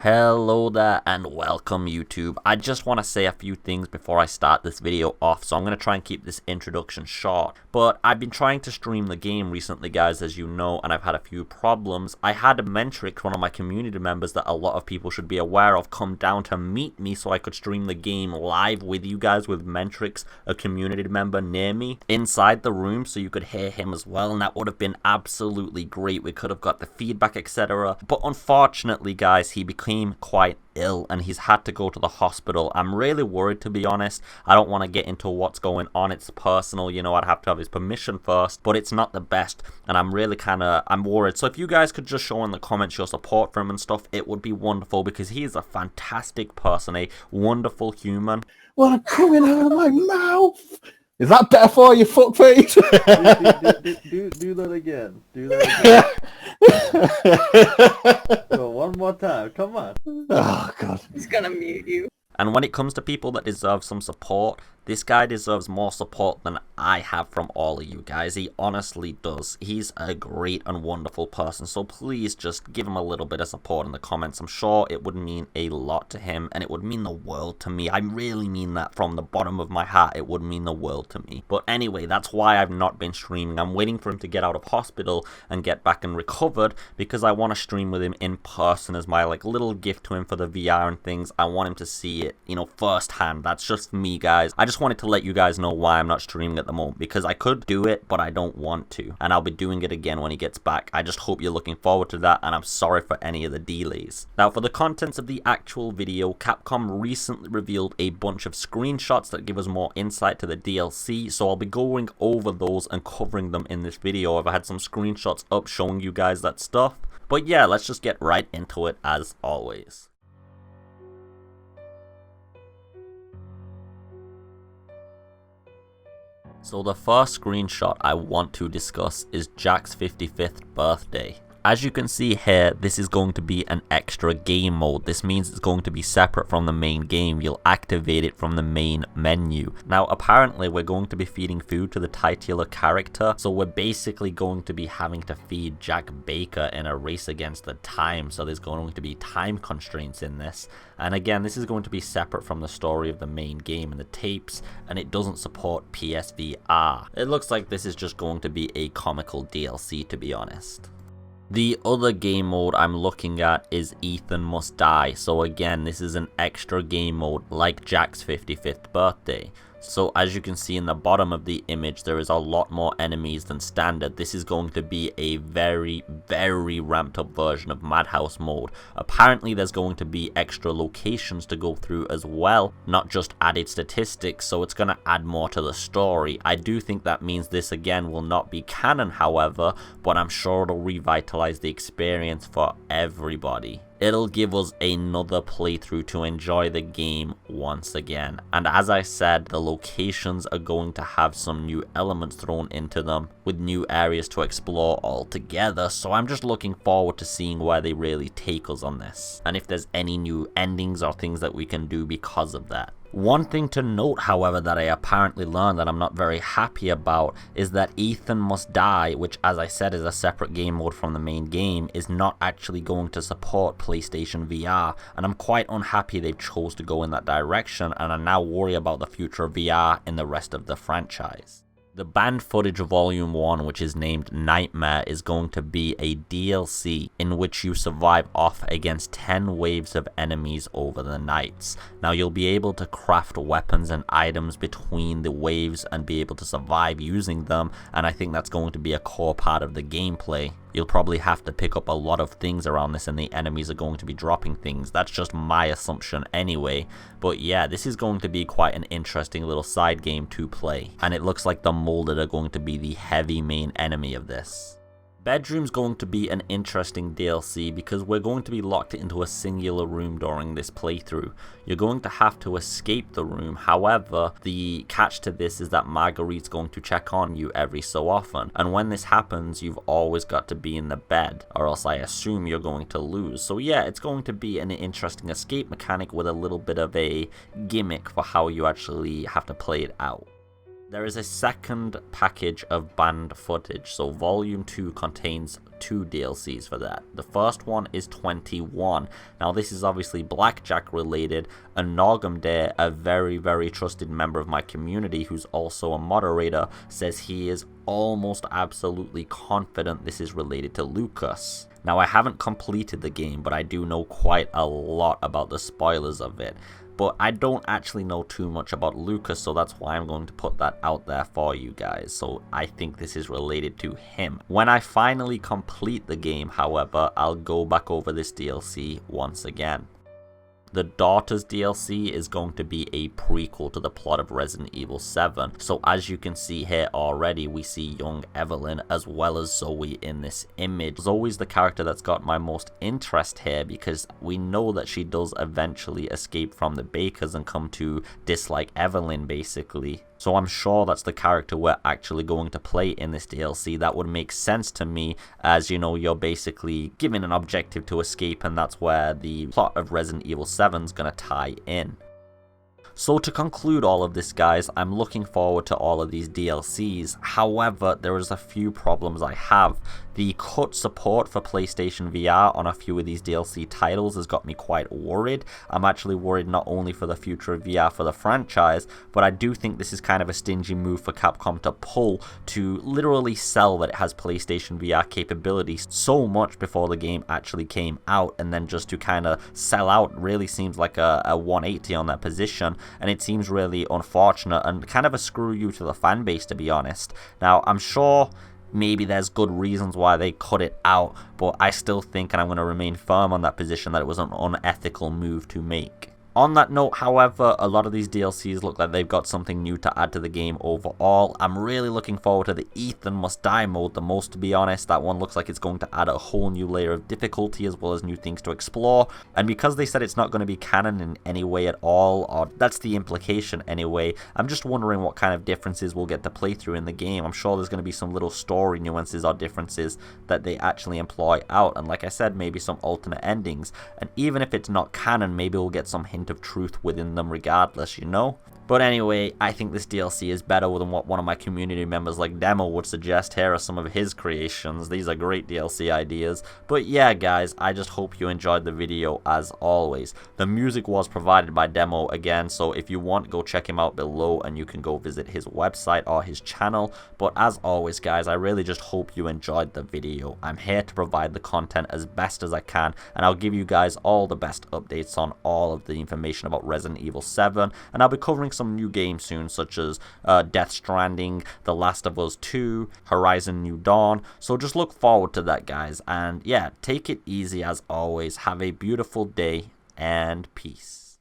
Hello there and welcome YouTube. I just want to say a few things before I start this video off, so I'm going to try and keep this introduction short. But I've been trying to stream the game recently, guys, as you know, and I've had a few problems. I had a Mentrix, one of my community members that a lot of people should be aware of, come down to meet me so I could stream the game live with you guys with Mentrix, a community member near me, inside the room so you could hear him as well, and that would have been absolutely great. We could have got the feedback, etc. But unfortunately, guys, he became quite ill and he's had to go to the hospital. I'm really worried, to be honest. I don't want to get into what's going on. It's personal, you know, I'd have to have his permission first, but it's not the best, and I'm really I'm worried. So if you guys could just show in the comments your support for him and stuff, it would be wonderful, because he is a fantastic person, a wonderful human. What coming out of my mouth? Is that better for you, fuckface? do that again. Do that again. So one more time. Come on. Oh, God. He's gonna mute you. And when it comes to people that deserve some support, this guy deserves more support than I have from all of you guys. He honestly does. He's a great and wonderful person, so please just give him a little bit of support in the comments. I'm sure it would mean a lot to him, and it would mean the world to me. I really mean that from the bottom of my heart. It would mean the world to me. But anyway, that's why I've not been streaming. I'm waiting for him to get out of hospital and get back and recovered, because I want to stream with him in person as my little gift to him for the VR and things. I want him to see it, you know, firsthand. That's just me, guys. I just wanted to let you guys know why I'm not streaming at the moment, because I could do it, but I don't want to, and I'll be doing it again when he gets back. I just hope you're looking forward to that, and I'm sorry for any of the delays. Now, for the contents of the actual video, Capcom recently revealed a bunch of screenshots that give us more insight to the DLC, so I'll be going over those and covering them in this video. I've had some screenshots up showing you guys that stuff, but yeah, let's just get right into it as always. So the first screenshot I want to discuss is Jack's 55th birthday. As you can see here, this is going to be an extra game mode. This means it's going to be separate from the main game. You'll activate it from the main menu. Now, apparently, we're going to be feeding food to the titular character, so we're basically going to be having to feed Jack Baker in a race against the time, so there's going to be time constraints in this. And again, this is going to be separate from the story of the main game and the tapes, and it doesn't support PSVR. It looks like this is just going to be a comical DLC, to be honest. The other game mode I'm looking at is Ethan Must Die, so again, this is an extra game mode like Jack's 55th birthday. So as you can see in the bottom of the image, there is a lot more enemies than standard. This is going to be a very, very ramped up version of Madhouse mode. Apparently there's going to be extra locations to go through as well, not just added statistics, so it's going to add more to the story. I do think that means this again will not be canon, however, but I'm sure it'll revitalize the experience for everybody. It'll give us another playthrough to enjoy the game once again. And as I said, the locations are going to have some new elements thrown into them, with new areas to explore altogether, so I'm just looking forward to seeing where they really take us on this, and if there's any new endings or things that we can do because of that. One thing to note, however, that I apparently learned that I'm not very happy about is that Ethan Must Die, which as I said is a separate game mode from the main game, is not actually going to support PlayStation VR, and I'm quite unhappy they chose to go in that direction, and I now worry about the future of VR in the rest of the franchise. The banned footage volume 1, which is named Nightmare, is going to be a DLC in which you survive off against 10 waves of enemies over the nights. Now you'll be able to craft weapons and items between the waves and be able to survive using them, and I think that's going to be a core part of the gameplay. You'll probably have to pick up a lot of things around this, and the enemies are going to be dropping things. That's just my assumption anyway. But yeah, this is going to be quite an interesting little side game to play. And it looks like the Molded are going to be the heavy main enemy of this. Bedroom's going to be an interesting DLC because we're going to be locked into a singular room during this playthrough. You're going to have to escape the room, however, the catch to this is that Marguerite's going to check on you every so often, and when this happens, you've always got to be in the bed, or else I assume you're going to lose. So yeah, it's going to be an interesting escape mechanic with a little bit of a gimmick for how you actually have to play it out. There is a second package of banned footage, so Volume 2 contains 2 DLCs for that. The first one is 21. Now this is obviously Blackjack related, and Nogam Day, a very trusted member of my community who's also a moderator, says he is almost absolutely confident this is related to Lucas. Now I haven't completed the game, but I do know quite a lot about the spoilers of it. But I don't actually know too much about Lucas, so that's why I'm going to put that out there for you guys. So I think this is related to him. When I finally complete the game, however, I'll go back over this DLC once again. The Daughters DLC is going to be a prequel to the plot of Resident Evil 7. So as you can see here already, we see young Evelyn as well as Zoe in this image. Zoe's the character that's got my most interest here because we know that she does eventually escape from the Bakers and come to dislike Evelyn basically. So I'm sure that's the character we're actually going to play in this DLC. That would make sense to me, as you know, you're basically given an objective to escape, and that's where the plot of Resident Evil 7 is going to tie in. So to conclude all of this, guys, I'm looking forward to all of these DLCs. However, there is a few problems I have. The cut support for PlayStation VR on a few of these DLC titles has got me quite worried. I'm actually worried not only for the future of VR for the franchise, but I do think this is kind of a stingy move for Capcom to pull to literally sell that it has PlayStation VR capabilities so much before the game actually came out, and then just to kind of sell out really seems like a 180 on that position, and it seems really unfortunate and kind of a screw you to the fan base, to be honest. Now, I'm sure maybe there's good reasons why they cut it out, but I still think, and I'm going to remain firm on that position, that it was an unethical move to make. On that note, however, a lot of these DLCs look like they've got something new to add to the game overall. I'm really looking forward to the Ethan Must Die mode the most, to be honest. That one looks like it's going to add a whole new layer of difficulty as well as new things to explore. And because they said it's not going to be canon in any way at all, or that's the implication anyway, I'm just wondering what kind of differences we'll get to play through in the game. I'm sure there's going to be some little story nuances or differences that they actually employ out. And like I said, maybe some alternate endings. And even if it's not canon, maybe we'll get some hint of truth within them regardless, you know? But anyway, I think this DLC is better than what one of my community members like Demo would suggest. Here are some of his creations. These are great DLC ideas. But yeah, guys, I just hope you enjoyed the video as always. The music was provided by Demo again, so if you want, go check him out below and you can go visit his website or his channel. But as always, guys, I really just hope you enjoyed the video. I'm here to provide the content as best as I can, and I'll give you guys all the best updates on all of the information about Resident Evil 7, and I'll be covering some new games soon, such as Death Stranding, The Last of Us 2, Horizon New Dawn. So just look forward to that, guys. And yeah, take it easy as always. Have a beautiful day and peace.